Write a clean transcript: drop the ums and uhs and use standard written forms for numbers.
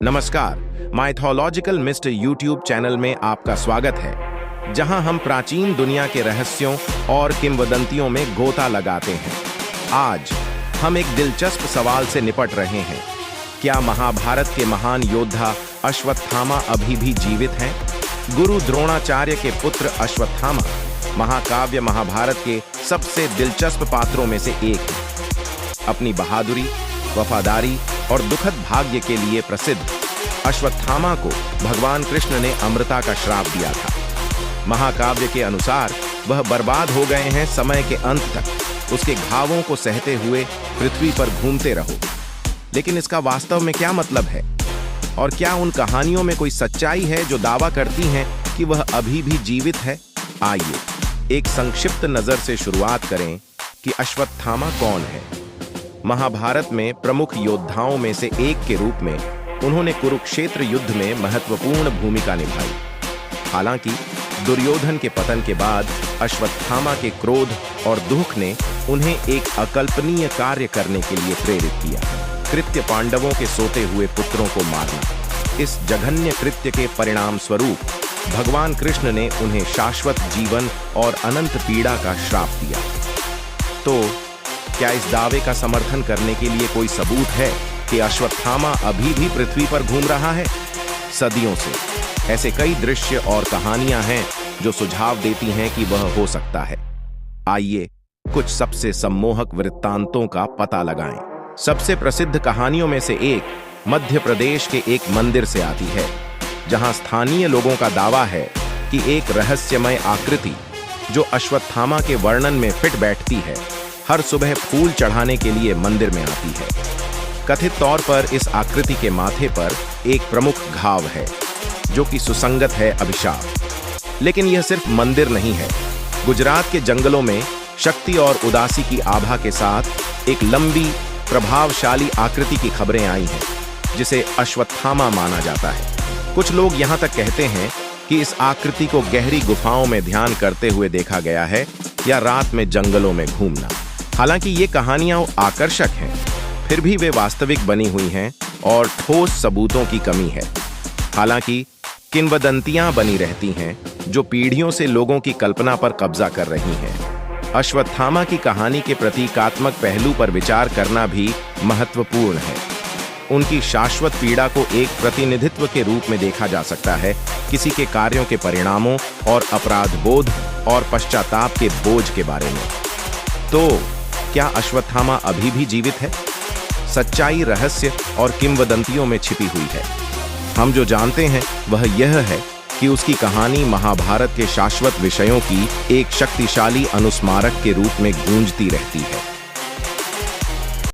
नमस्कार, mythological mister YouTube channel में आपका स्वागत है, जहां हम प्राचीन दुनिया के रहस्यों और किंवदंतियों में गोता लगाते हैं। आज हम एक दिलचस्प सवाल से निपट रहे हैं। क्या महाभारत के महान योद्धा अश्वत्थामा अभी भी जीवित हैं? गुरु द्रोणाचार्य के पुत्र अश्वत्थामा महाकाव्य महाभारत के सबसे दिलचस्प पात्रों में से एक हैं। अपनी बहादुरी, वफादारी और दुखद भाग्य के लिए प्रसिद्ध अश्वत्थामा को भगवान कृष्ण ने अमृता का श्राप दिया था। महाकाव्य के अनुसार वह बर्बाद हो गए हैं। समय के अंत तक उसके घावों को सहते हुए पृथ्वी पर घूमते रहो। लेकिन इसका वास्तव में क्या मतलब है? और क्या उन कहानियों में कोई सच्चाई है जो दावा करती हैं कि वह अभी भी जीवित है? आइए एक संक्षिप्त नजर से शुरुआत करें कि अश्वत्थामा कौन है। महाभारत में प्रमुख योद्धाओं में से एक के रूप में उन्होंने कुरुक्षेत्र युद्ध में महत्वपूर्ण भूमिका निभाई। हालांकि दुर्योधन के पतन के बाद अश्वत्थामा के क्रोध और दुख ने उन्हें एक अकल्पनीय कार्य करने के लिए प्रेरित किया। कृत्य पांडवों के सोते हुए पुत्रों को मारना। इस जघन्य कृत्य के परिणाम स्वरूप भगवान कृष्ण ने उन्हें शाश्वत जीवन और अनंत पीड़ा का श्राप दिया। तो क्या इस दावे का समर्थन करने के लिए कोई सबूत है कि अश्वत्थामा अभी भी पृथ्वी पर घूम रहा है? सदियों से ऐसे कई दृश्य और कहानियां हैं जो सुझाव देती हैं कि वह हो सकता है। आइए कुछ सबसे सम्मोहक वृत्तांतों का पता लगाएं। सबसे प्रसिद्ध कहानियों में से एक मध्य प्रदेश के एक मंदिर से आती है, जहां स्थानीय लोगों का दावा है कि एक रहस्यमय आकृति जो अश्वत्थामा के वर्णन में फिट बैठती है, हर सुबह फूल चढ़ाने के लिए मंदिर में आती है। कथित तौर पर इस आकृति के माथे पर एक प्रमुख घाव है जो कि सुसंगत है अभिशाप। लेकिन यह सिर्फ मंदिर नहीं है। गुजरात के जंगलों में शक्ति और उदासी की आभा के साथ एक लंबी प्रभावशाली आकृति की खबरें आई हैं, जिसे अश्वत्थामा माना जाता है। कुछ लोग यहाँ तक कहते हैं कि इस आकृति को गहरी गुफाओं में ध्यान करते हुए देखा गया है या रात में जंगलों में घूमना। हालांकि ये कहानियां आकर्षक हैं, फिर भी वे वास्तविक बनी हुई हैं और ठोस सबूतों की कमी है। हालांकि किंवदंतियां बनी रहती हैं जो पीढ़ियों से लोगों की कल्पना पर कब्जा कर रही हैं। अश्वत्थामा की कहानी के प्रतीकात्मक पहलू पर विचार करना भी महत्वपूर्ण है। उनकी शाश्वत पीड़ा को एक प्रतिनिधित्व के रूप में देखा जा सकता है, किसी के कार्यों के परिणामों और अपराध बोध और पश्चाताप के बोझ के बारे में। तो क्या अश्वत्थामा अभी भी जीवित है? सच्चाई रहस्य और किंवदंतियों में छिपी हुई है। हम जो जानते हैं वह यह है कि उसकी कहानी महाभारत के शाश्वत विषयों की एक शक्तिशाली अनुस्मारक के रूप में गूंजती रहती है।